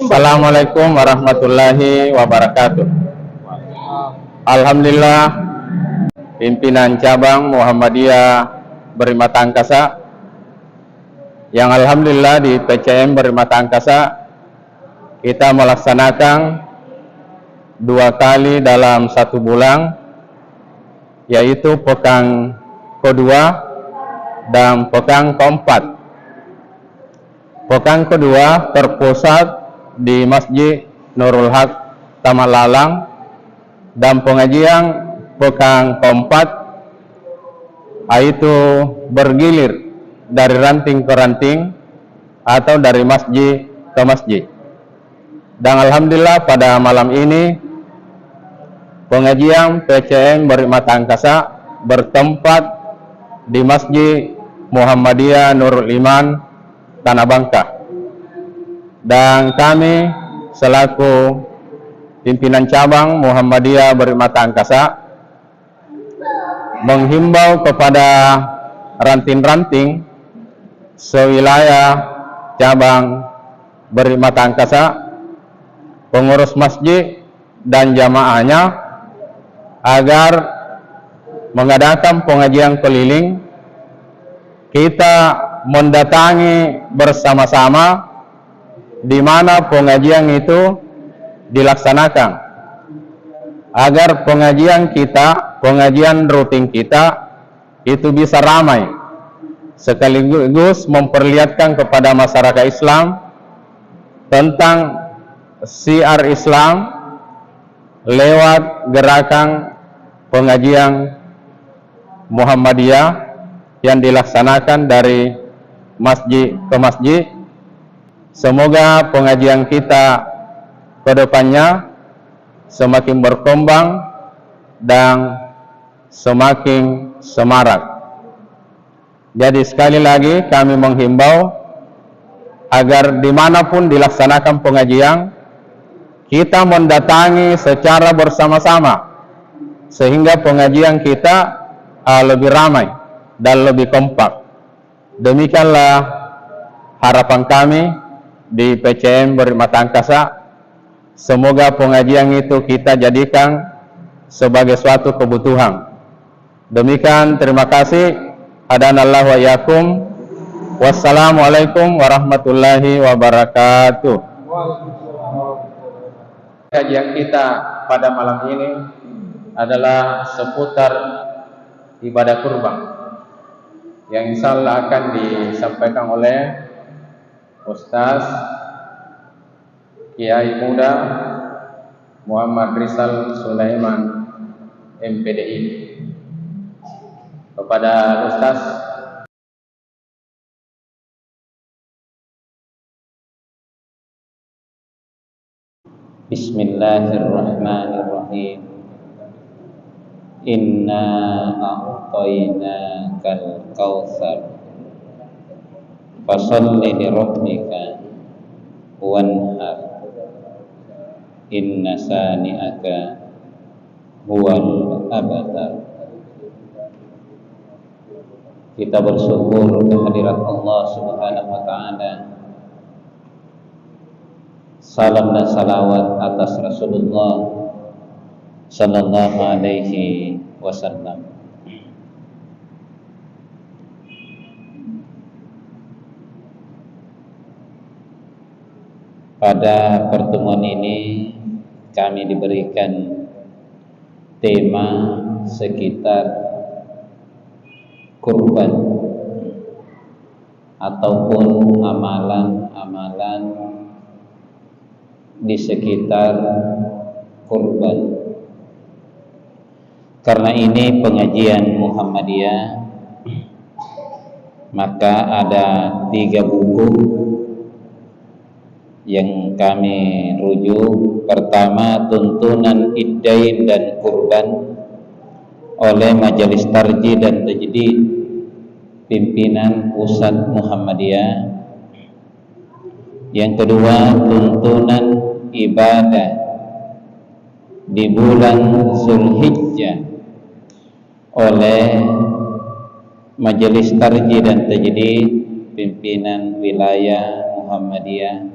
Assalamualaikum warahmatullahi wabarakatuh. Alhamdulillah, pimpinan cabang Muhammadiyah Berimata Angkasa yang alhamdulillah di PCM Berimata Angkasa kita melaksanakan 2 kali dalam 1 bulan, yaitu pekan kedua dan pekan keempat. Pekan kedua terpusat di Masjid Nurul Haq Taman Lalang, dan pengajian pekan keempat yaitu bergilir dari ranting ke ranting atau dari masjid ke masjid. Dan alhamdulillah pada malam ini pengajian PCM Berimata Angkasa bertempat di Masjid Muhammadiyah Nurul Iman Tanah Bangka, dan kami selaku pimpinan cabang Muhammadiyah Berimata Angkasa menghimbau kepada ranting-ranting sewilayah cabang Berimata Angkasa, pengurus masjid dan jamaahnya agar mengadakan pengajian keliling. Kita mendatangi bersama-sama di mana pengajian itu dilaksanakan, agar pengajian kita, pengajian rutin kita itu bisa ramai, sekaligus memperlihatkan kepada masyarakat Islam tentang syiar Islam lewat gerakan pengajian Muhammadiyah yang dilaksanakan dari masjid ke masjid. Semoga pengajian kita ke depannya semakin berkembang dan semakin semarak. Jadi sekali lagi kami menghimbau agar dimanapun dilaksanakan pengajian, kita mendatangi secara bersama-sama sehingga pengajian kita lebih ramai dan lebih kompak. Demikianlah harapan kami di PCM Berimata Angkasa. Semoga pengajian itu kita jadikan sebagai suatu kebutuhan. Demikian, terima kasih. Hadanallah wa iyyakum. Wassalamualaikum warahmatullahi wabarakatuh. Kajian kita pada malam ini adalah seputar ibadah kurban, yang insya Allah akan disampaikan oleh Ustaz Kiai Muda Muhammad Rizal Sulaiman MPDI. Kepada Ustaz. Bismillahirrahmanirrahim. Inna a'tainakal kautsar fasholli li rabbika wanhar inna sani'aka huwal abtar. Kita bersyukur kehadirat Allah Subhanahu wa taala. Salam dan salawat atas Rasulullah sallallahu alaihi wasallam. Pada pertemuan ini kami diberikan tema sekitar kurban ataupun amalan-amalan di sekitar kurban. Karena ini pengajian Muhammadiyah, maka ada 3 buku yang kami rujuk. Pertama, tuntunan iddain dan kurban oleh Majelis Tarjih dan Tajdid pimpinan Pusat Muhammadiyah. Yang kedua, tuntunan ibadah di bulan Zulhijjah oleh Majelis Tarjih dan Tajdid pimpinan wilayah Muhammadiyah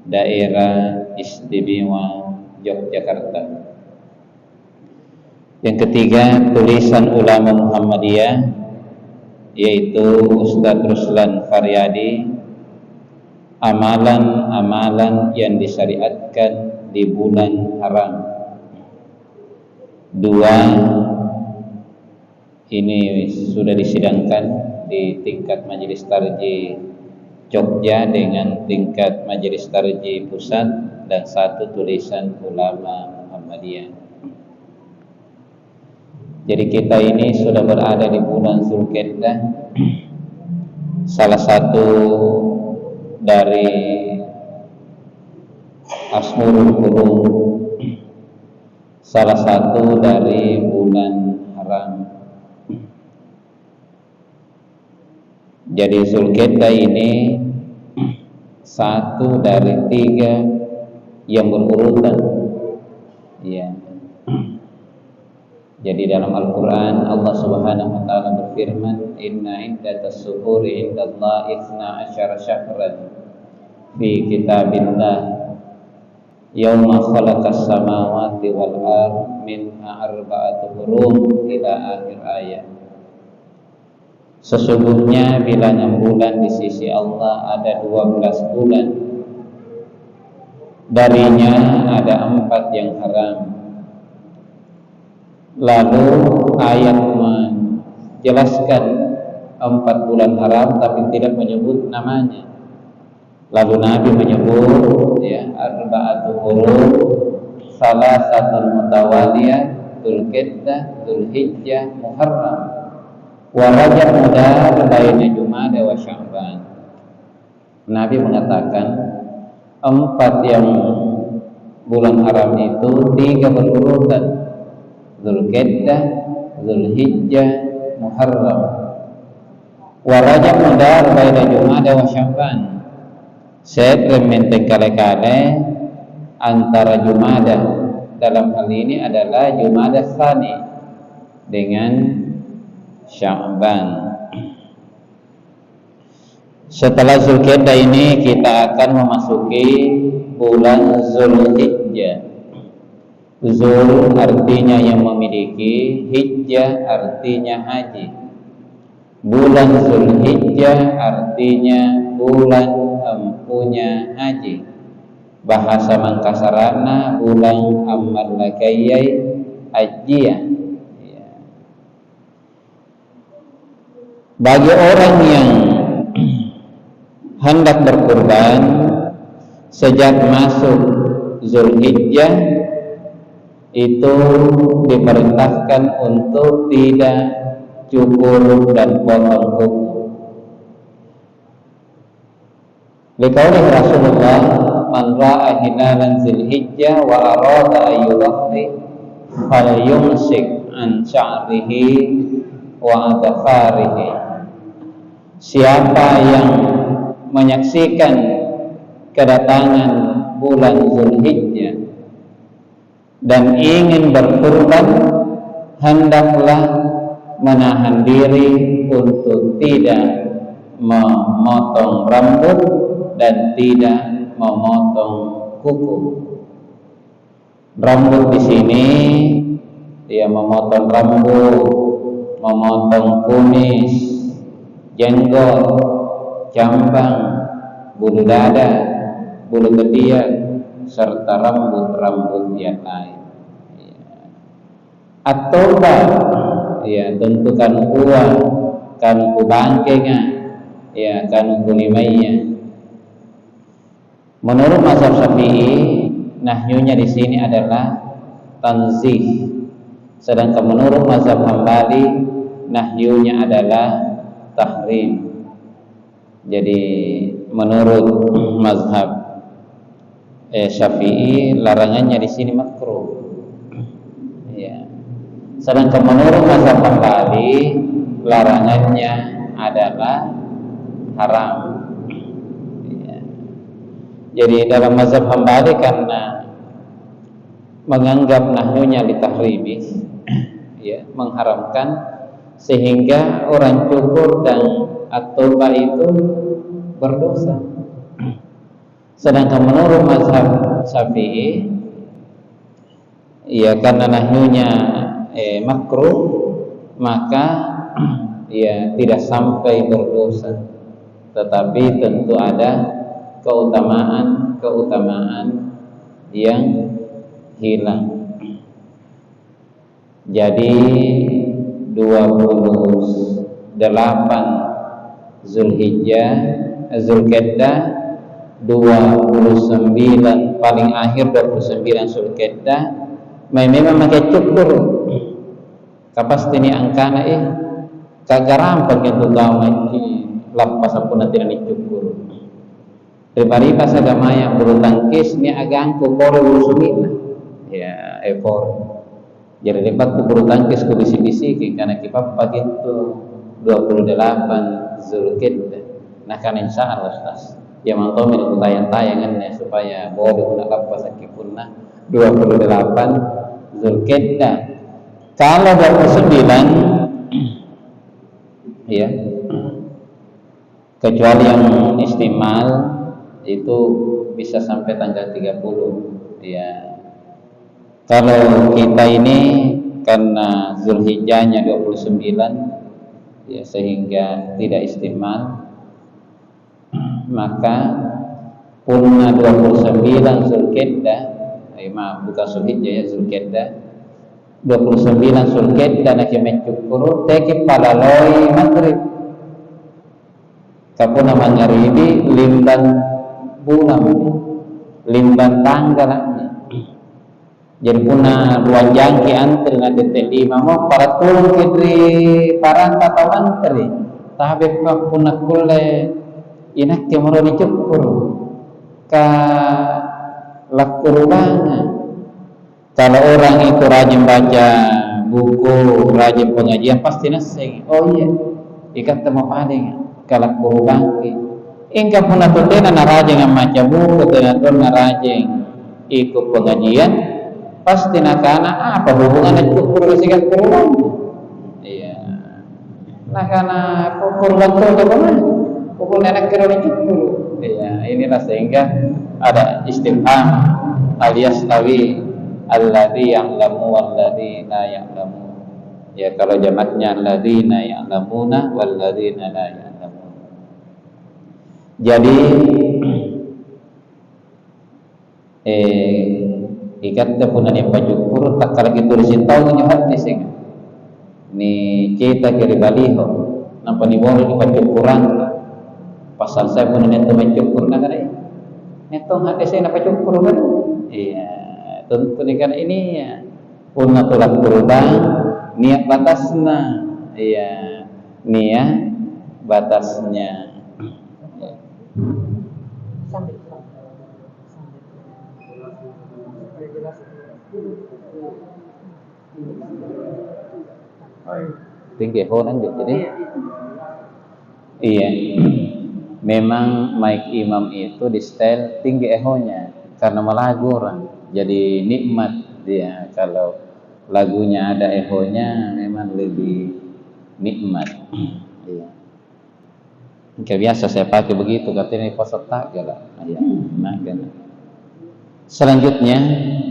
Daerah Istimewa Yogyakarta. Yang ketiga, tulisan ulama Muhammadiyah, yaitu Ustadz Ruslan Faryadi, amalan-amalan yang disyariatkan di bulan haram. Dua ini sudah disidangkan di tingkat Majelis Tarjih Jogja dengan tingkat Majelis Tarjih Pusat, dan satu tulisan ulama Muhammadiyah. Jadi kita ini sudah berada di bulan Zulqa'dah, salah satu dari Ashhurul Hurum, salah satu dari bulan haram. Jadi Zulqa'dah ini satu dari 3 yang berurutan. Ya. Jadi dalam Al-Quran Allah Subhanahu wa ta'ala berfirman, inna iddatas syuhuri indallahi 12 syahran fi kitabillah yauma khalaqas samawati wal ardh minha arba'atu hurum ila akhir ayat. Sesungguhnya bilangan bulan di sisi Allah ada 12 bulan. Darinya ada 4 yang haram. Lalu ayat menjelaskan 4 bulan haram tapi tidak menyebut namanya. Lalu Nabi menyebut arba'atu hurum, salah satu mutawaliyah, Dzulqa'dah, Dzulhijjah, Muharram, wa Rajab mudar baina Jumada wa Sya'ban. Nabi mengatakan 4 yang bulan haram itu 3 berurutan, Dzulqa'dah, Dzulhijjah, Muharram. Wa Rajab mudar baina Jumada wa Sya'ban. Saya menteng kale-kale antara Jumada, dalam hal ini adalah Jumada Tsani dengan Sya'ban. Setelah Zulqa'dah ini kita akan memasuki bulan Zulhijjah. Zul artinya yang memiliki, Hijjah artinya haji. Bulan Zulhijjah artinya bulan empunya haji. Bahasa Mangkasarana bulan amal lakayyai ajiyah. Bagi orang yang hendak berkurban sejak masuk Zulhijjah itu diperintahkan untuk tidak cukur dan potong kuku. Liqauli Rasulullah, man ra'a hilalan Zulhijjah wa arada ayyudhi falyumsik an sya'rihi wa adfarihi. Siapa yang menyaksikan kedatangan bulan Zulhijjah dan ingin berkurban, hendaklah menahan diri untuk tidak memotong rambut dan tidak memotong kuku. Rambut di sini dia memotong rambut, memotong kumis, jenggot, cambang, bulu dada, bulu ketiak, serta rambut-rambut yang lain. At-taubah, tentukan uang, kan kubangkengan, kan kulimayya. Menurut mazhab Syafi'i, nahyunya di sini adalah tanzih. Sedangkan menurut mazhab Hambali, nahyunya adalah tahrim. Jadi menurut mazhab Syafi'i, larangannya di sini makruh. Sedangkan menurut mazhab Hambali, larangannya adalah haram. Jadi dalam mazhab Hambali karena menganggap nahyunya litahrimi, mengharamkan, sehingga orang cukur dan at-taubah itu berdosa. Sedangkan menurut mazhab Syafi'i, ya karena nahyunya makruh, maka ya tidak sampai berdosa, tetapi tentu ada keutamaan yang hilang. Jadi 28 Zulhijjah, 29 paling akhir 29 Zulhijjah memang pakai cukur. Kapas ini angkana kagaram pakai tugaw ngaji lapas pun nanti dicukur. Riba-riba sagama yang bulu tangkis ni agangku kore usumina ya effort. Jadi lebat ku bulu tangkis ku bisi-bisi karena kita pagi itu 28 Zulhijjah. Nah kan insyaallah Ustaz. Ya mantau min tayangan-tayangannya supaya boleh guna lapas sakipunna 28 Zulhijjah. Kalau 29 ya, kecuali yang istimal itu bisa sampai tanggal 30 ya. Kalau kita ini karena Zulhijjahnya 29 ya, sehingga tidak istimal, maka punna 29 Zulhijjah, bukan Zulhijjah ya, Zulhijjah 29 Zulhijjah nak mencukuru teki palaloi maghrib kapuna mangaribi limban bulan limban tanggal jadi puna dua jangki antri na deteli mamo para tulung kidri paranta tawan teri tabe pa puna kulle inak kemoro dicukur ka lakurubana. Kalau orang itu rajin baca buku, rajin pengajian pasti nasi. Oh iya, ikat temu paling kalau kurbangi. Ingkap pun atau tena narajin baca buku, tena tu narajin ikut pengajian, pasti nakana apa hubungannya kurban dengan kurban? Iya, nakana kurban tu bagaimana? Hubungan anak kerana cukup. Iya, inilah sehingga ada istifham alias tawi. Alladzi ya'lamu walladzi la ya'lamu. Ya kalau jamaknya alladzina ya'lamuna walladzina la ya'lamun. Jadi ikat punan yang pajukur tak kala gitu risintau nya hadis ni kita kiri baliho nampa ni boleh ni pajukuran pasal saya punan yang pajukur na kare neto hadis na pajukur kan iya tentu kan ini ya punna tulak kurban niat batasna iya niat batasnya ya. Tinggi honan jadi iya memang mic imam itu di style tinggi ehonya karena melagu orang jadi nikmat dia kalau lagunya ada ehonya memang lebih nikmat. Iya. Kayak biasa saya pakai begitu katanya peserta galak. Iya, makan. Selanjutnya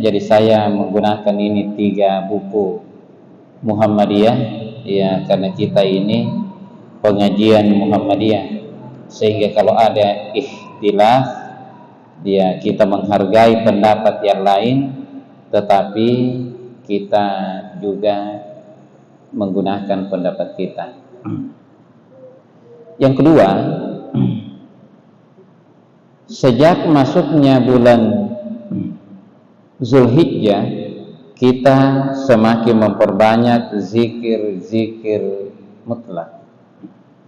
jadi saya menggunakan ini 3 buku Muhammadiyah ya karena kita ini pengajian Muhammadiyah sehingga kalau ada ikhtilaf ya kita menghargai pendapat yang lain tetapi kita juga menggunakan pendapat kita. Yang kedua, sejak masuknya bulan Zulhijjah kita semakin memperbanyak zikir-zikir mutlak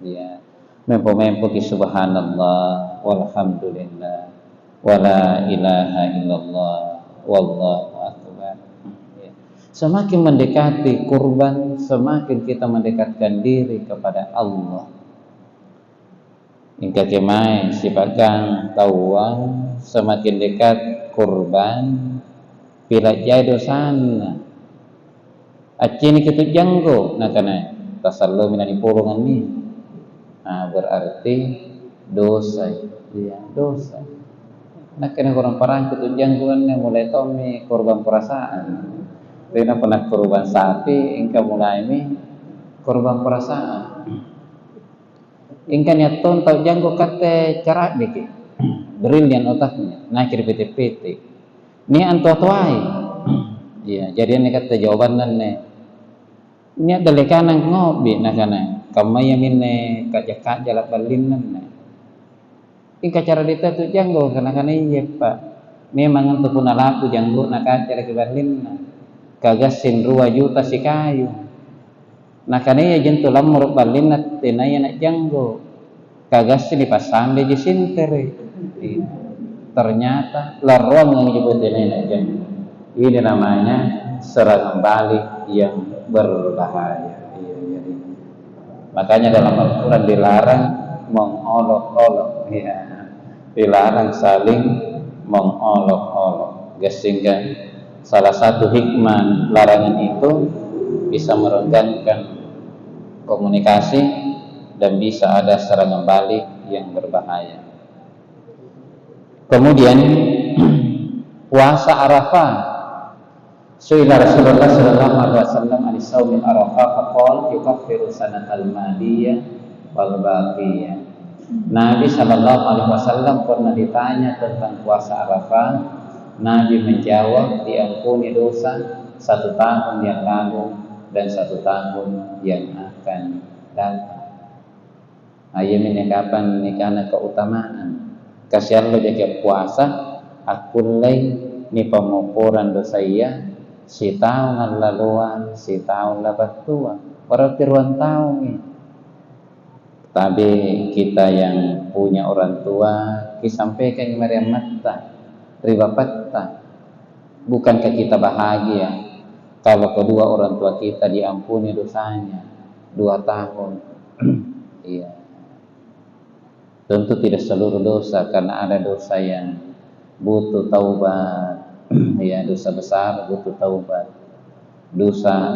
ya mempo-mempo ki subhanallah walhamdulillah wala ilaha illallah wallahu akbar ya. Semakin mendekati kurban semakin kita mendekatkan diri kepada Allah. Ingka kemai sipakan tawang semakin dekat kurban pila jado sana acini kitu janggo nakana tasallu minani pulungan ni berarti dosa ya dosa Nak kena korang parang kutu jangguan yang mulai tomi korban perasaan. Rina pernah korban sapi, ingka mulai ini korban perasaan. Ingka nyaton tau janggu kate cara dikit. Brilian otaknya, nakir PT-PT. Ini antua-tuai. Iya, jadi ini kata jawaban nih. Ini ada lekanan ngobi nakana. Kamaya minne kajak jalak balin nih. Ingka cara dita tu janggo kana iya Pak. Memang untuk puna laku janggo nakacara ke balin. Kagasin 2 juta si kayu. Nakana iya jentu lamur balin nat tenaya nak janggo. Kagasin di pasang di sintere. Ternyata laruan yang disebut ini janggo. Ini namanya serangan balik yang berbahaya. Jadi, makanya dalam Al-Quran dilarang mengolok-olok, ya, dilarang saling mengolok-olok. Sehingga salah satu hikmah larangan itu bisa merenggangkan komunikasi dan bisa ada serangan balik yang berbahaya. Kemudian puasa Arafah. Su'ila Rasulullah sallallahu alaihi wasallam an shaumil Arafah faqala yukaffiru sanatal madiyah wal baqiyah. Nabi sallallahu alaihi wasallam pernah ditanya tentang puasa Arafah. Nabi menjawab, diampuni dosa 1 tahun yang lalu dan 1 tahun yang akan datang. Ayat ini kapan nikana keutamaan. Kasihan lo jaga puasa aku ni pengukuran dosa iya si tahun laluan, si tahun lepas tua, berarti ruang tahun ni. Tapi kita yang punya orang tua, disampaikan Maryam Matta, riba patta. Bukankah kita bahagia kalau kedua orang tua kita diampuni dosanya 2 tahun? Iya. Tentu tidak seluruh dosa, karena ada dosa yang butuh taubat. Ya, dosa besar butuh taubat. Dosa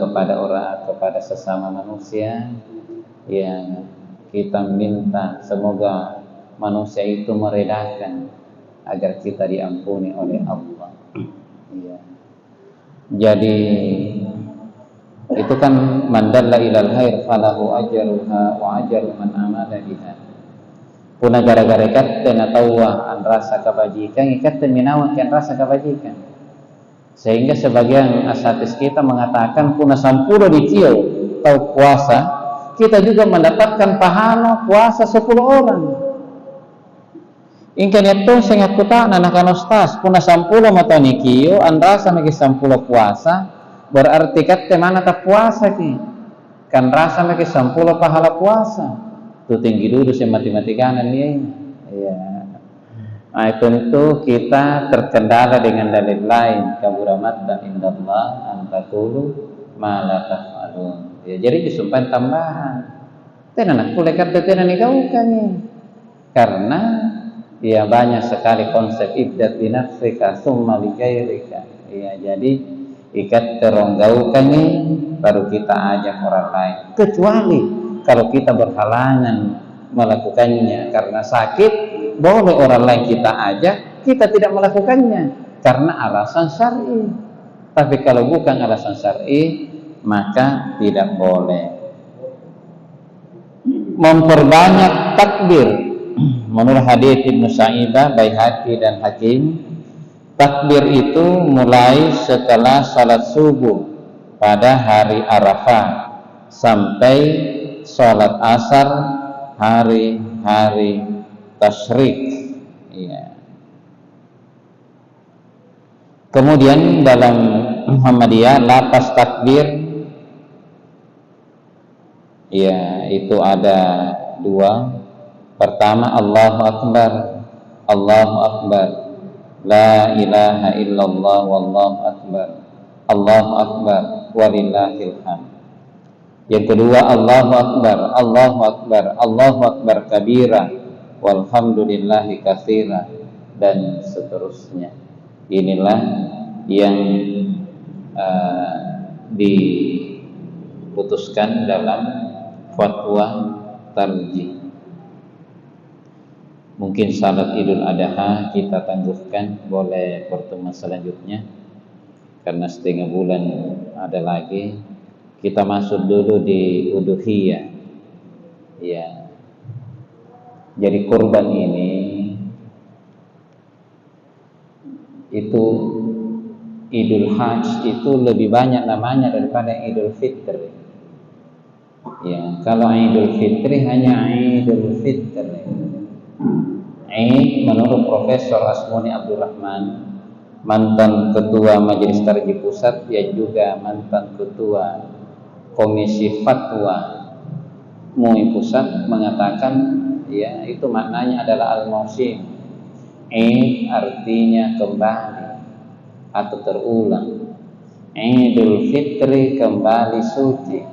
kepada orang, kepada sesama manusia yang kita minta semoga manusia itu meredakan agar kita diampuni oleh Allah. Ya. Jadi itu kan mandalla ilal khair falahu ajruha wa ajru man amala biha. Puna gara-gara kata natawa an rasa kebajikan, kata minawan kan rasa kebajikan. Sehingga sebagian asatis kita mengatakan puna 10 dikio tau puasa, kita juga mendapatkan pahala puasa 10 orang. Ingkan itu sehingga kita anak-anak ustaz puna 10 mata nikio an rasa magi 10 puasa, berarti kata mana tak puasa ki? Kan rasa magi 10 pahala puasa. Itu tinggi dulu sih matematikanan ya. Ya. Nah, tentu kita terkendala dengan dalil lain, kaburamat dan indallah antakulu ma la taf'alun. Ya, jadi disumpah tambahan. Tenan aku lekat tenan kau kan. Karena ya banyak sekali konsep ibdat bi nafsika summa li ghairika. Ya, jadi ikat teronggau kan baru kita ajak orang lain. Kecuali kalau kita berhalangan melakukannya karena sakit, boleh orang lain kita ajak, kita tidak melakukannya karena alasan syar'i. Tapi kalau bukan alasan syar'i, maka tidak boleh. Memperbanyak takbir. Menurut hadits Ibnu Sa'idah, Baihaqi dan Hakim, takbir itu mulai setelah salat subuh pada hari Arafah sampai sholat asar hari-hari tasyrik. Ya. Kemudian dalam Muhammadiyah lapas takbir, ya itu ada 2. Pertama Allahu Akbar, Allahu Akbar, la ilaha illallah wallahu akbar, Allahu Akbar walillahil hamd. Yang kedua Allahu Akbar, Allahu Akbar, Allahu Akbar kabira, walhamdulillahi katsira, dan seterusnya. Inilah yang diputuskan dalam fatwa tarjih. Mungkin salat Idul Adha kita tangguhkan, boleh pertemuan selanjutnya, karena setengah bulan ada lagi. Kita masuk dulu di Udhiyah. Ya. Jadi kurban ini itu Idul Hajj itu lebih banyak namanya daripada Idul Fitri. Ya, kalau Idul Fitri hanya Idul Fitri. Menurut Profesor Asmuni Abdurrahman, mantan ketua Majelis Tarjih Pusat, dia juga mantan ketua Komisi Fatwa MUI Pusat, mengatakan ya itu maknanya adalah al-mausim. Artinya kembali atau terulang. Idul Fitri kembali suci.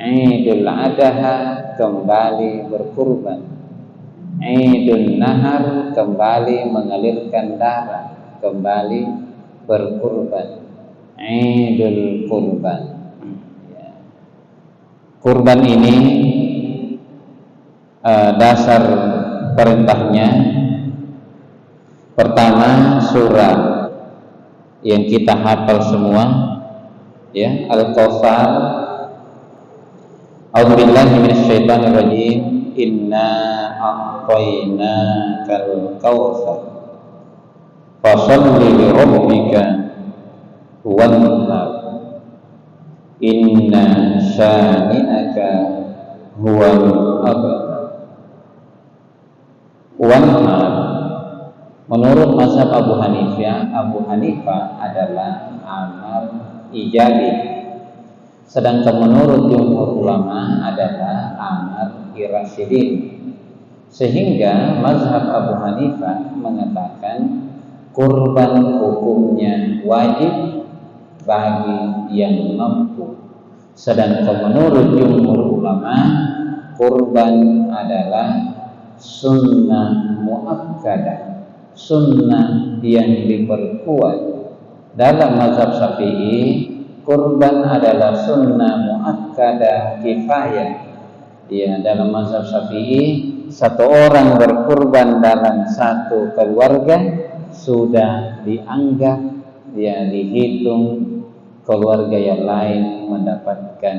Idul Adha kembali berkurban. Idul Nahar kembali mengalirkan darah, kembali berkurban. Idul Kurban. Ya. Kurban ini dasar perintahnya pertama surah yang kita hafal semua, ya, Al-Kautsar. A'udzubillahi minasyaitonir rajim. Inna a'tainakal kautsar fasholli li rabbika wanhar inna syani'aka huwal abtar. Wanhar menurut mazhab Abu Hanifah adalah amar ijabi, sedangkan menurut jumhur ulama adalah amar irasyidin. Sehingga mazhab Abu Hanifah mengatakan kurban hukumnya wajib bagi yang mampu, sedangkan menurut jumhur ulama kurban adalah sunnah muakkadah, sunnah yang diperkuat. Dalam mazhab Syafi'i kurban adalah sunnah muakkadah kifayah. Ya, dalam mazhab Syafi'i satu orang berkurban dalam satu keluarga sudah dianggap, ya, dihitung keluarga yang lain mendapatkan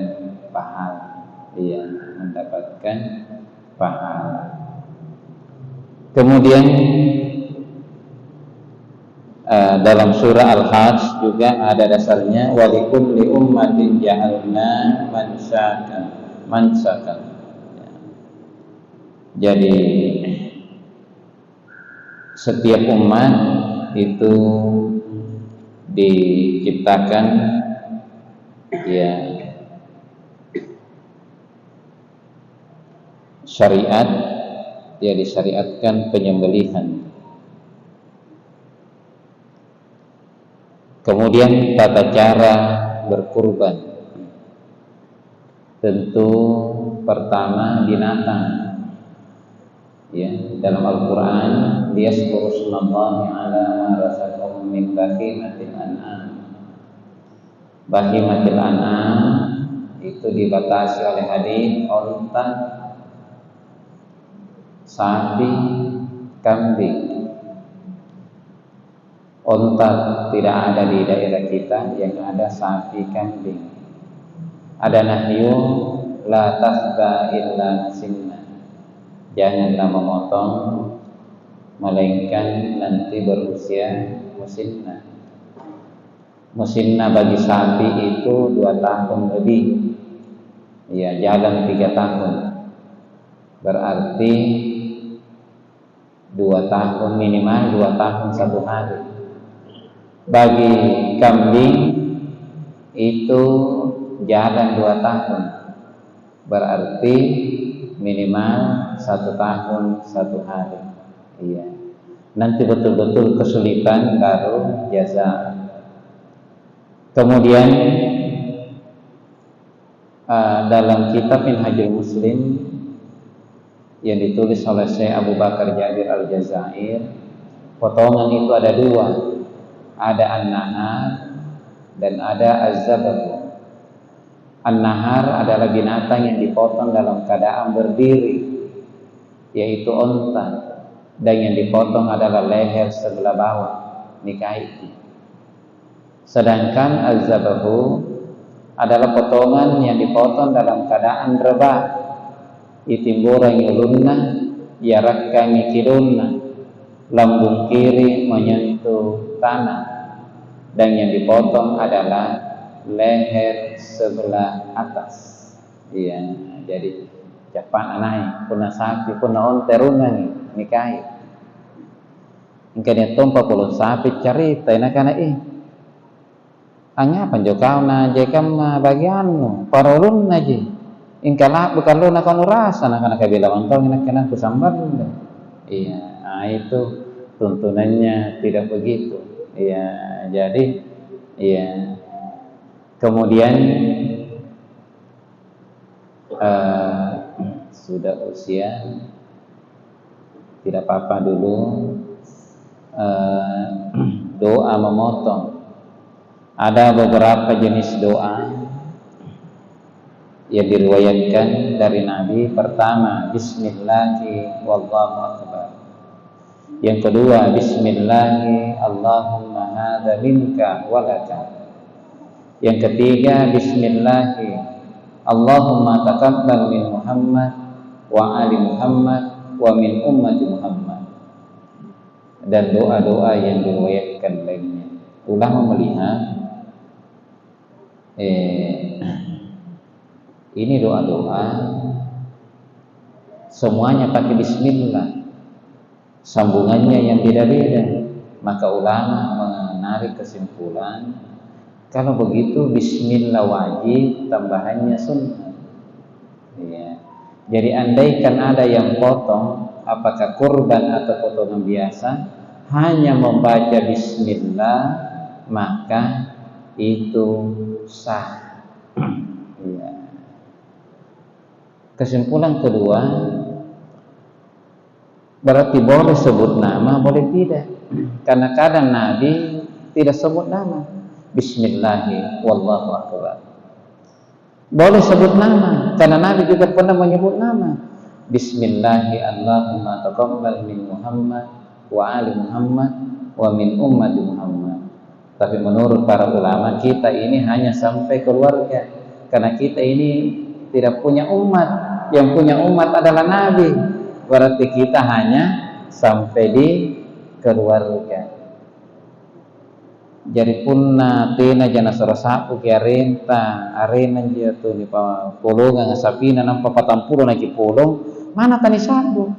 pahala, ya, mendapatkan pahala. Kemudian dalam surah Al-Hajj juga ada dasarnya walikulli ummatin ja'alna mansakan. Jadi setiap umat itu diciptakan, ya, syariat, ya, disyariatkan penyembelihan. Kemudian tata cara berkurban, tentu pertama binatang. Ya, dalam Al-Quran liyazkuru smallahi ala ma razaqahum min bahimatil an'am. Bahimatil an'am itu dibatasi oleh hadis unta, sapi, kambing. Unta tidak ada di daerah kita, yang ada sapi, kambing. Ada nahyu la tasba illa musinna, janganlah memotong melainkan nanti berusia musinna. Musinna bagi sapi itu 2 tahun lebih, ya, jalan 3 tahun, berarti 2 tahun minimal, 2 tahun 1 hari. Bagi kambing itu jalan 2 tahun, berarti minimal 1 tahun 1 hari. Iya. Nanti betul-betul kesulitan baru jaza. Kemudian dalam kitab Minhajul Muslim yang ditulis oleh Syekh Abu Bakar Jabir Al-Jazair, potongan itu ada 2. Ada an-nahar dan ada az-zabah. An-nahar adalah binatang yang dipotong dalam keadaan berdiri, yaitu unta. dan yang dipotong adalah leher sebelah bawah, nikah itu. Sedangkan az-zabahu adalah potongan yang dipotong dalam keadaan rebah, itimbura yulunna yarakka mikirunna, lambung kiri menyentuh tanah, dan yang dipotong adalah leher sebelah atas. Iya, jadi japan anai puna sapi puna onte rungan nikahi. Ingkanya tompa puluh sapi cerita inakana hanya panjokau na jekam bagianmu parulun naji ingkala bukan lu nakon rasa nakana kabila mantong inakana kusambar. Iya, itu tuntunannya tidak begitu. Iya, jadi iya. Kemudian sudah usia tidak apa-apa dulu. Doa memotong, ada beberapa jenis doa yang diriwayatkan dari Nabi. Pertama, Bismillahi wallahu akbar. Yang kedua, Bismillahi Allahumma hadza minka walaka. Yang ketiga, Bismillahi Allahumma taqabbal min Muhammad wa ali Muhammad wa min ummati Muhammad. Dan doa-doa yang diriwayatkan lainnya. Ulama melihat ini doa-doa semuanya pakai bismillah, sambungannya yang beda-beda. Maka ulama menarik kesimpulan kalau begitu bismillah wajib, tambahannya sunnah. Ya. Jadi andaikan ada yang potong, apakah kurban atau potongan biasa, hanya membaca bismillah maka itu sah. Ya. Kesimpulan kedua, berarti boleh sebut nama, boleh tidak. Karena kadang Nabi tidak sebut nama. Bismillahi wallahu akbar. Boleh sebut nama, karena Nabi juga pernah menyebut nama. Bismillahi Allahumma taqabbal min Muhammad wa ali Muhammad wa min ummati Muhammad. Tapi menurut para ulama, kita ini hanya sampai keluarga, karena kita ini tidak punya umat. Yang punya umat adalah Nabi. Berarti kita hanya sampai di keluarga. Jadi punna tena jana sorosapu ki arena dia tu ni pa polonga ngasapina nampa patampulo na ki polong mana tani sabu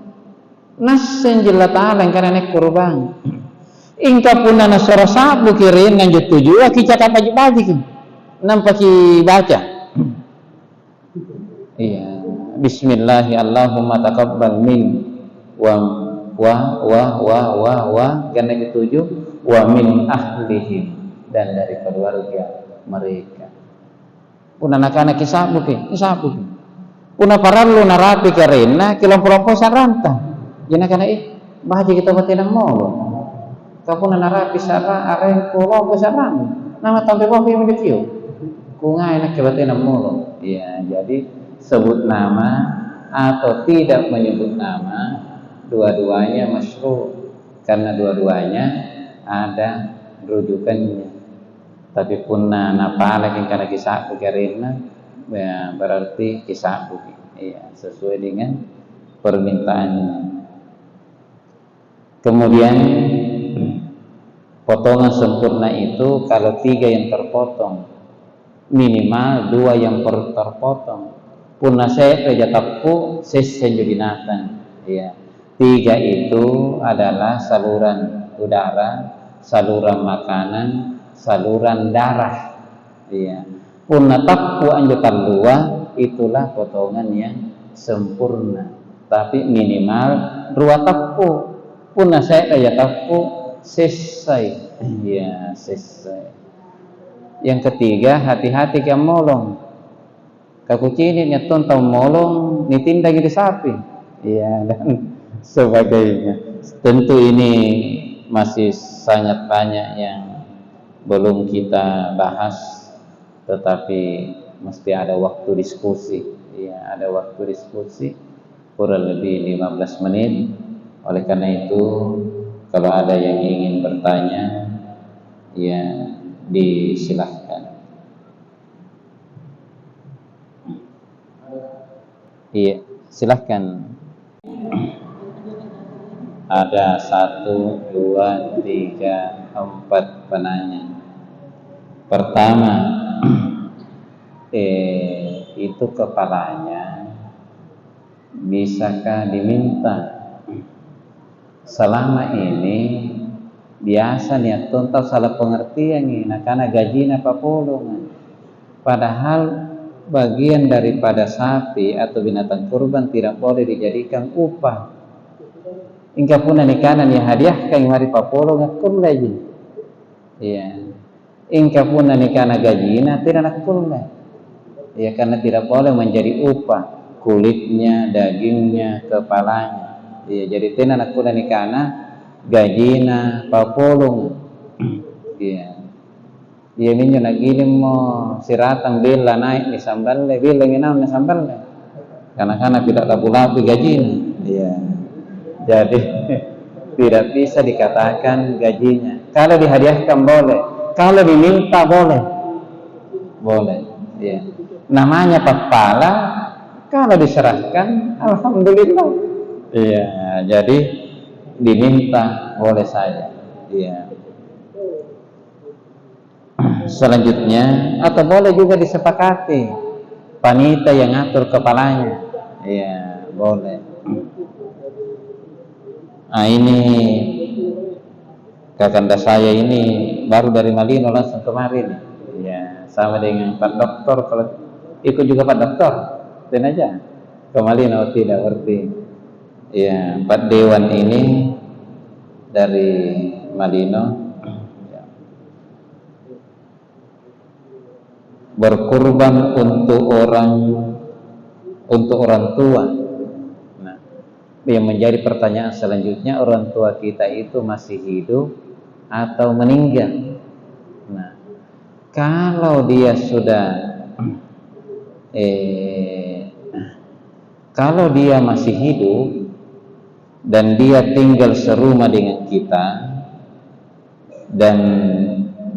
nasen jilla taala kana nek kurban ingka punna na sorosapu ki ren nganjo tuju ki cata pagi-pagi ki nampa ki baca. Iya, bismillahi Allahumma taqabbal min wa karena ketujuh wa min ahlihim, dan dari keluarga mereka. Puna anak-anak isabu ki puna parallu narapi karena kilompo-lompo saranta jana kana bahaja kita batinang molo kapuna narapi sara aren kolompo sarang nama tampe bofi yang menjetiyo kungai nak batinang molo. Ya, jadi sebut nama atau tidak menyebut nama dua-duanya masyru', karena dua-duanya ada rujukannya. Tapi punna napala yang kana kisah karena ya berarti kisah ya, sesuai dengan permintaannya. Kemudian potongan sempurna itu kalau 3 yang terpotong, minimal 2 yang terpotong. Punna saya rejatapu sesenju binatang. Ya. 3 itu adalah saluran udara, saluran makanan, saluran darah. Ya. Punna takku anjutan 2 itulah potongan yang sempurna. Tapi minimal 2 takku. Punna saya aja takku selesai. Ya, selesai. Yang ketiga, hati-hati kamu molong. Kakucini nyetun tau molong nitinda gitu sapi. Ya, dan sebagainya. Tentu ini masih sangat banyak yang belum kita bahas, tetapi mesti ada waktu diskusi. Ya, ada waktu diskusi kurang lebih 15 menit. Oleh karena itu, kalau ada yang ingin bertanya, ya disilahkan. Iya, silahkan. Ada 1, 2, 3, 4 penanya. Pertama, itu kepalanya bisakah diminta? Selama ini biasa niat tontol salah pengertian ini, nah karena gajinya papolong. Padahal bagian daripada sapi atau binatang kurban tidak boleh dijadikan upah. Ingka pun nikanan ya hadiah kang hari papolong akul lagi. Iya. Ingka pun nikana gajina tidak nakul lah. Ya karena tidak boleh menjadi upah kulitnya, dagingnya, kepalanya. Ya jadi tidak nakul nikana gajina papolong. Iya. Iya minyo nagilim mo siratang bila naik ni samballe bila nginaw ni samballe. Karena tidak labu-labu gajina. Iya. Jadi tidak bisa dikatakan gajinya. Kalau dihadiahkan boleh, kalau diminta boleh, boleh. Ya. Namanya kepala, kalau diserahkan, alhamdulillah. Iya. Jadi diminta boleh saja. Iya. Selanjutnya, atau boleh juga disepakati panitia yang atur kepalanya. Iya, boleh. Nah ini kakanda saya ini baru dari Malino langsung kemarin. Ya sama dengan Pak Doktor, kalau ikut juga Pak Doktor, dan aja ke Malino tidak berarti. Ya Pak Dewan ini dari Malino ya. Berkurban untuk orang tua. Yang menjadi pertanyaan selanjutnya, orang tua kita itu masih hidup atau meninggal? Nah, kalau dia sudah kalau dia masih hidup dan dia tinggal serumah dengan kita dan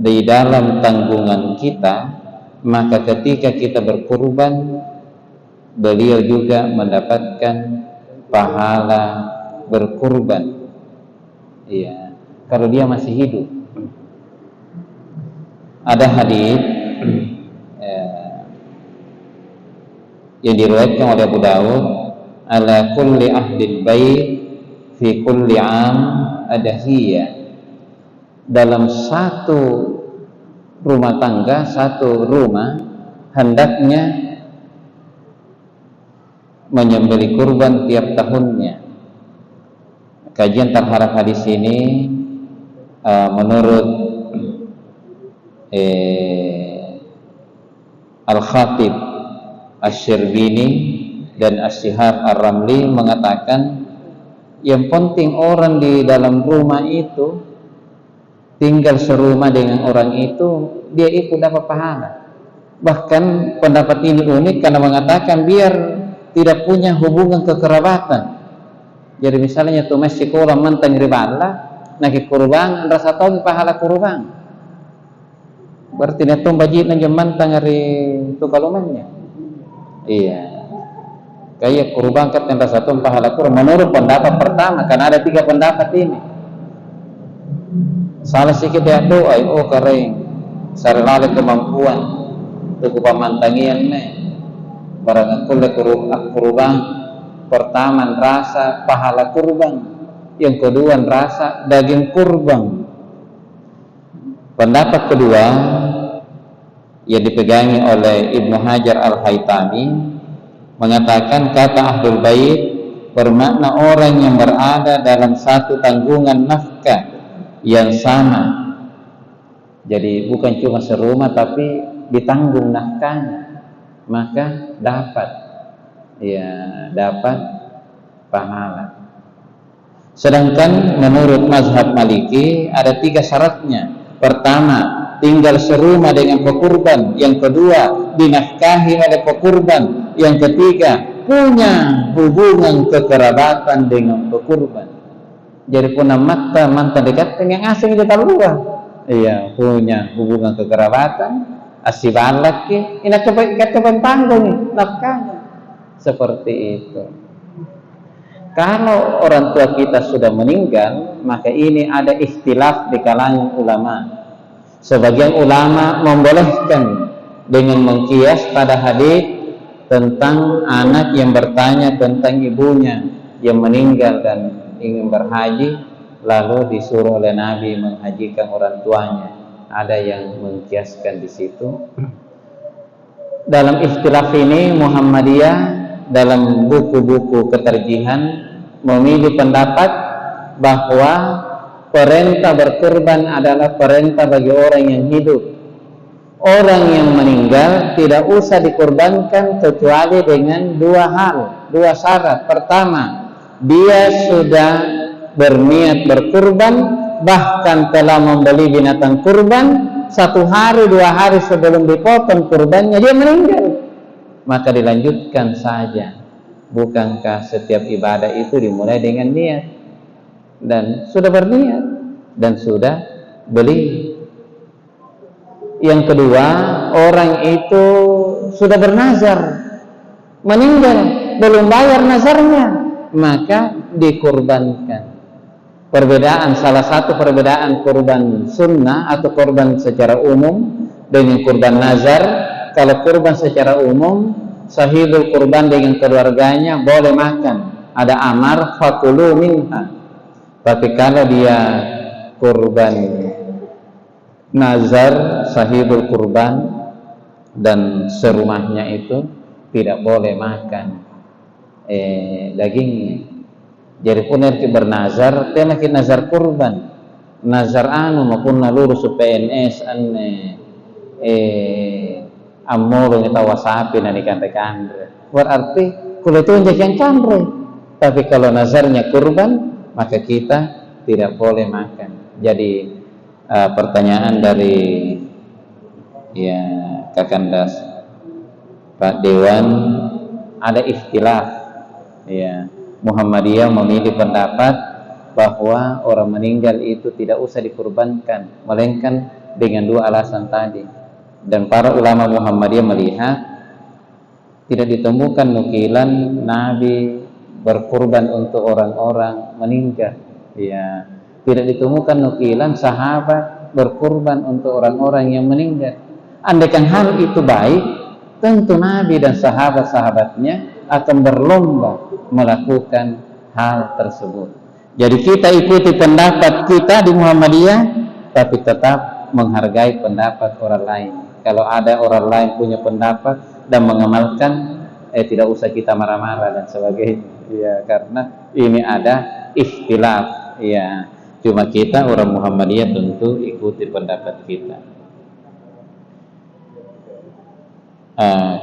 di dalam tanggungan kita, maka ketika kita berkurban, beliau juga mendapatkan pahala berkurban. Iya, kalau dia masih hidup. Ada hadis yang diriwayatkan oleh Abu Dawud, ala kulli ahdil bait fi kulli am adahiyah. Dalam satu rumah tangga, satu rumah hendaknya menyembelih kurban tiap tahunnya. Kajian terhadap hadis ini menurut Al-Khatib Asy-Syirbini dan Asy-Syihab Ar-Ramli mengatakan yang penting orang di dalam rumah itu tinggal serumah dengan orang itu, dia ikut dapat pahala. Bahkan pendapat ini unik karena mengatakan biar tidak punya hubungan kekerabatan. Jadi misalnya tuh masih kurang mantang ribala, nak kurban rasa tahu pahala kurban. Berarti dia tuh bajit nang mantang hari tu kalumannya. Iya. Kayak kurban kat rasa tahu pahala kurban menurut pendapat pertama, karena ada 3 pendapat ini. Salah sikit dia doa, oh kering, sarana kemampuan, tuh pamantangian nih. Barang kurban pertama rasa pahala kurban, yang kedua rasa daging kurban. Pendapat kedua yang dipegangi oleh Ibnu Hajar Al-Haytami mengatakan kata ahlul bait bermakna orang yang berada dalam satu tanggungan nafkah yang sama. Jadi bukan cuma serumah tapi ditanggung nafkahnya, maka dapat pahala. Sedangkan menurut mazhab Maliki ada 3 syaratnya. Pertama, tinggal serumah dengan pekurban. Yang kedua, dinafkahi oleh pekurban. Yang ketiga, punya hubungan kekerabatan dengan pekurban. Jadi pun mata mantan dekat dengan asing kita luar. Iya, punya hubungan kekerabatan, asiban lagi, ini kepen tanggung nih, nafkahnya. Seperti itu. Kalau orang tua kita sudah meninggal, maka ini ada ikhtilaf di kalangan ulama. Sebagian ulama membolehkan dengan mengkias pada hadis tentang anak yang bertanya tentang ibunya yang meninggal dan ingin berhaji, lalu disuruh oleh Nabi menghajikan orang tuanya. Ada yang mengkiaskan di situ. Dalam ikhtilaf ini Muhammadiyah dalam buku-buku keterjihan memilih pendapat bahwa perintah berkurban adalah perintah bagi orang yang hidup. Orang yang meninggal tidak usah dikurbankan kecuali dengan dua syarat. Pertama, dia sudah berniat berkurban, bahkan telah membeli binatang kurban 1 hari 2 hari sebelum dipotong kurbannya dia meninggal, maka dilanjutkan saja. Bukankah setiap ibadah itu dimulai dengan niat? Dan sudah berniat dan sudah beli. Yang kedua, orang itu sudah bernazar, meninggal belum bayar nazarnya, maka dikurbankan. Salah satu perbedaan kurban sunnah atau kurban secara umum dengan kurban nazar. Kalau kurban secara umum, sahibul kurban dengan keluarganya boleh makan, ada amar fakulu minha. Tapi kalau dia kurban nazar, sahibul kurban dan serumahnya itu tidak boleh makan dagingnya. Jadi pun nanti bernazar, tena kita nazar kurban, nazar maupun lurus PNS amolo kita wasapi nani kantekan. Berarti kalau itu yang kandre. Tapi kalau nazarnya kurban, maka kita tidak boleh makan. Jadi pertanyaan dari Kakandas Pak Dewan, ada ikhtilaf. Muhammadiyah memilih pendapat bahwa orang meninggal itu tidak usah dikurbankan, melainkan dengan 2 alasan tadi. Dan para ulama Muhammadiyah melihat tidak ditemukan nukilan Nabi berkurban untuk orang-orang meninggal. Tidak ditemukan nukilan sahabat berkurban untuk orang-orang yang meninggal. Andaikan hal itu baik, tentu Nabi dan sahabat-sahabatnya akan berlomba melakukan hal tersebut. Jadi kita ikuti pendapat kita di Muhammadiyah, tapi tetap menghargai pendapat orang lain. Kalau ada orang lain punya pendapat dan mengamalkan, tidak usah kita marah-marah dan sebagainya. Karena ini ada ikhtilaf. Cuma kita orang Muhammadiyah tentu ikuti pendapat kita.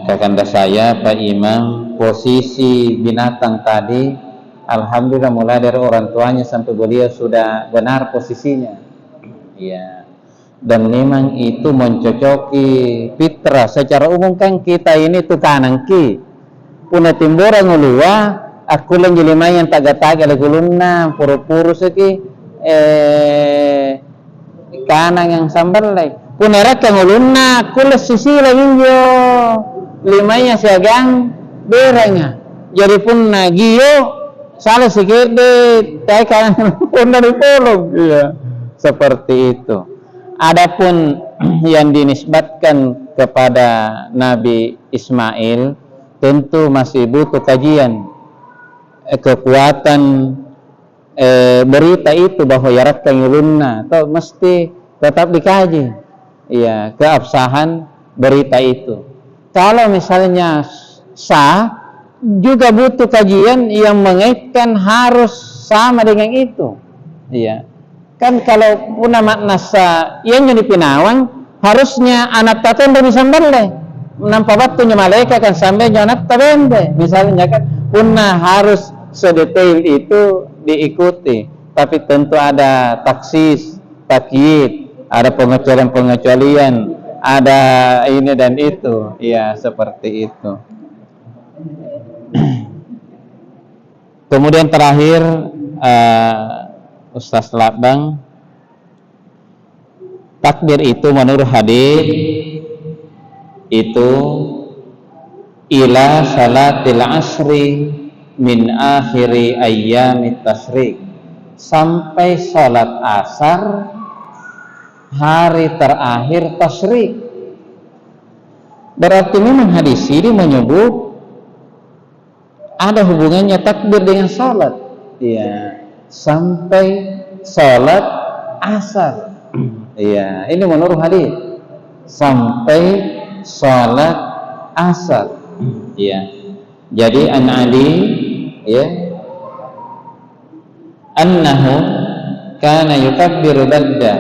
Kakanda saya Pak Imam, posisi binatang tadi alhamdulillah mulai dari orang tuanya sampai beliau sudah benar posisinya. Dan memang itu mencocoki fitrah. Secara umum kan kita ini tukanan ki puna timbora ngulua aku lang jilimayan taga-taga lagulunna puro-puro seki kanang yang sambalay punerat kang ulunna kulas sisila injo limanya siagang beranya. Jadi pun nagiyo salah sikit deh tay kanang pun dari polong. Seperti itu. Adapun yang dinisbatkan kepada Nabi Ismail tentu masih butuh kajian. Kekuatan berita itu bahwa yarat kang ulunna atau mesti tetap dikaji. Keabsahan berita itu. Kalau misalnya sah, juga butuh kajian yang mengaitkan harus sama dengan itu. Kan kalau puna makna sa yang di Pinawang harusnya anak tatende bisa balik. Nampak waktunya malaikat kan sampai anak tatende. Misalnya kan puna harus sedetail itu diikuti. Tapi tentu ada taksis, takyid, ada pengecualian-pengecualian, ada ini dan itu. Seperti itu. Kemudian terakhir Ustaz Labang, takbir itu menurut hadis itu ila salatil asri min akhiri ayyamit tasyrik, sampai salat asar hari terakhir tasyrik. Berarti memang hadis ini menyebut ada hubungannya takbir dengan salat, ya, sampai salat asar. Iya, ini menurut hadis sampai salat asar. Iya. Jadi an Ali, ya, annahu kana yukabbiru ba'da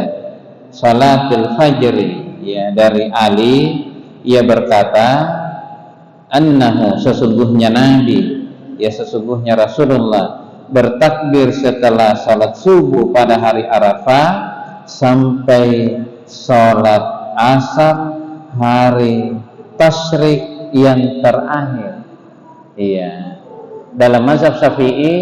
salatil fajr. Ya, dari Ali ia berkata, annahu, sesungguhnya Nabi, ya sesungguhnya Rasulullah bertakbir setelah salat subuh pada hari Arafah sampai salat asar hari tasyrik yang terakhir. Iya. Dalam mazhab Syafi'i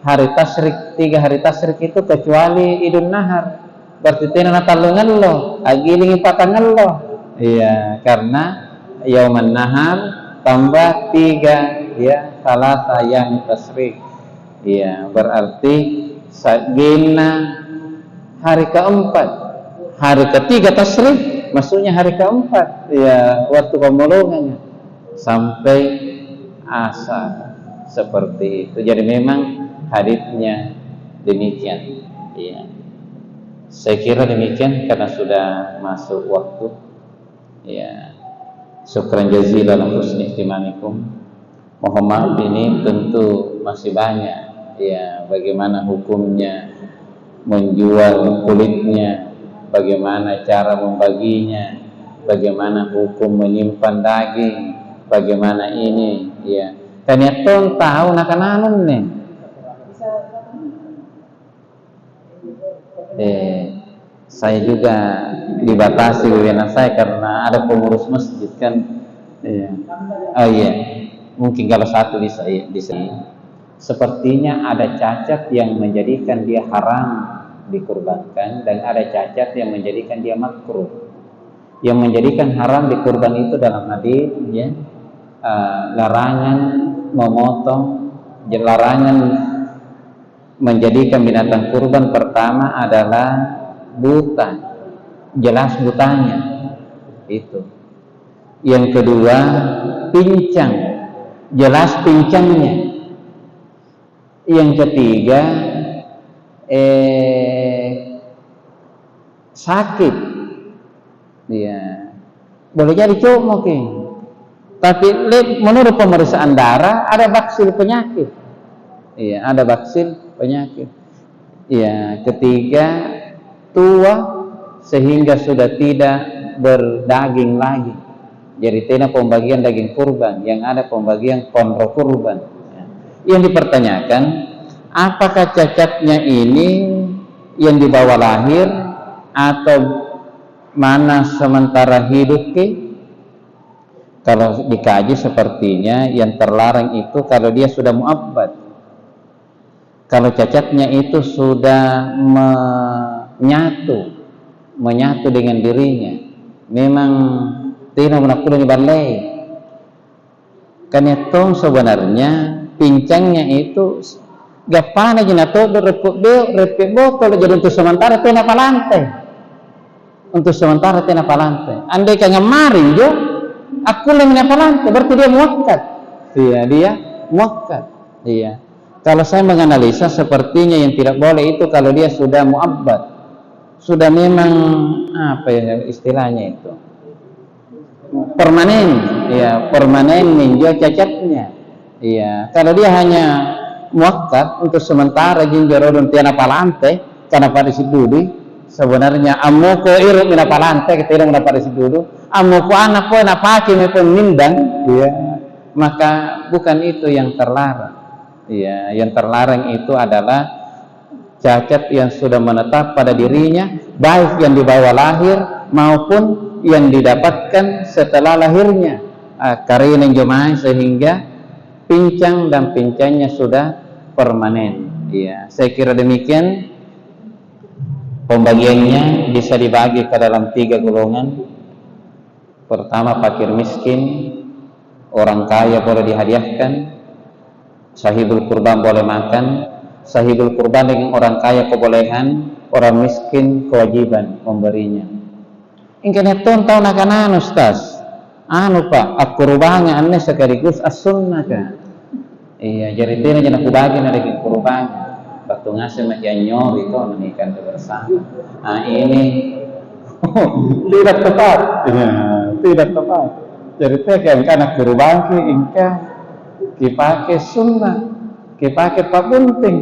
hari tasyrik, 3 hari tasyrik itu kecuali Idul Nahar. Berarti tina natalungan lo, agilingi patangan lo. Iya, karena Yauman Nahar tambah 3, ya, salasa yang tasyrik. Iya, berarti sagina hari keempat, hari ketiga tasyrik, maksudnya hari keempat, ya, waktu pemulungannya sampai asar, seperti itu. Jadi memang haditsnya demikian. Iya, saya kira demikian karena sudah masuk waktu. Ya, syukran jazilan husni ihtimamikum. Mohon maaf, ini tentu masih banyak, ya, bagaimana hukumnya menjual kulitnya, bagaimana cara membaginya, bagaimana hukum menyimpan daging, bagaimana ini, ya. Ternyata tahu nakanan nih. Saya juga dibatasi wewenang saya karena ada pengurus masjid kan. Iya. Oh iya, mungkin kalau satu bisa di sini. Sepertinya ada cacat yang menjadikan dia haram dikurbankan dan ada cacat yang menjadikan dia makruh. Yang menjadikan haram dikurban itu dalam hadis, ya, larangan memotong, larangan menjadikan binatang kurban pertama adalah buta, jelas butanya itu. Yang kedua pincang, jelas pincangnya. Yang ketiga sakit, ya, boleh jadi cuma mungkin, tapi menurut pemeriksaan darah ada baksil penyakit. Iya, ada baksil penyakit. Ya, ketiga tua sehingga sudah tidak berdaging lagi. Jadi tidak pembagian daging kurban, yang ada pembagian kondro kurban. Yang dipertanyakan, apakah cacatnya ini yang dibawa lahir atau mana sementara hidup ke? Kalau dikaji sepertinya yang terlarang itu kalau dia sudah mu'abbad. Kalau cacatnya itu sudah menyatu dengan dirinya, memang tidak menakulani balai. Karena itu sebenarnya pincangnya itu gapana jinato repek botol jadi untuk sementara tena palantai. Untuk sementara tena palantai. Andai kan ngamarin jo, aku lagi palantai, berarti dia muakkad. Iya, dia muakkad. Iya. Kalau saya menganalisa sepertinya yang tidak boleh itu kalau dia sudah mu'abbad, sudah memang apa ya istilahnya itu permanen, ya, permanen menjual cacatnya. Iya, kalau dia hanya muakkad untuk sementara jinjarodon tiana palante karena pada sidudi sebenarnya amuko iruk mina palante kita tidak mendapat sidudi amuko anak po na pakai mepon mindang, ya, maka bukan itu yang terlarang. Ya, yang terlarang itu adalah cacat yang sudah menetap pada dirinya, baik yang dibawa lahir maupun yang didapatkan setelah lahirnya, karena jemaah sehingga pincang dan pincangnya sudah permanen. Ya, saya kira demikian. Pembagiannya bisa dibagi ke dalam 3 golongan. Pertama, fakir miskin, orang kaya boleh dihadiahkan, sahibul kurban boleh makan. Sahibul kurban dengan orang kaya kebolehan, orang miskin kewajiban memberinya. Ingkana ton tahu nakan Ustaz. Pak, kurbannya aneh sekaligus as-sunnah kan. Iya, jadi tidak jangan aku bagi lagi kurban. Waktu ngasih macam nyor itu menikah bersama. Nah ini tidak tepat. Ya, tidak tepat. Jadi tekan karena kurban kita dipakai sunnah, dipakai apa penting.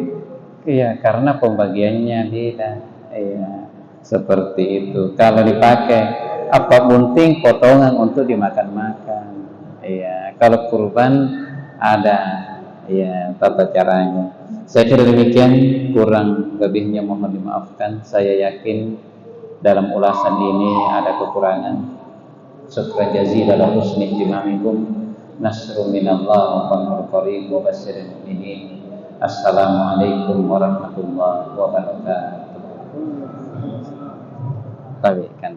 Iya, karena pembagiannya tidak. Iya, seperti itu. Kalau dipakai apa penting potongan untuk dimakan-makan. Iya, kalau kurban ada ya tata caranya. Saya kira demikian, kurang lebihnya mohon dimaafkan. Saya yakin dalam ulasan ini ada kekurangan. Syukran jazilan husni ihtimamikum. Nasrun minallah wa fadlun qarib wa basyiril mu'minin. Assalamualaikum warahmatullahi wabarakatuh. Tabi kan.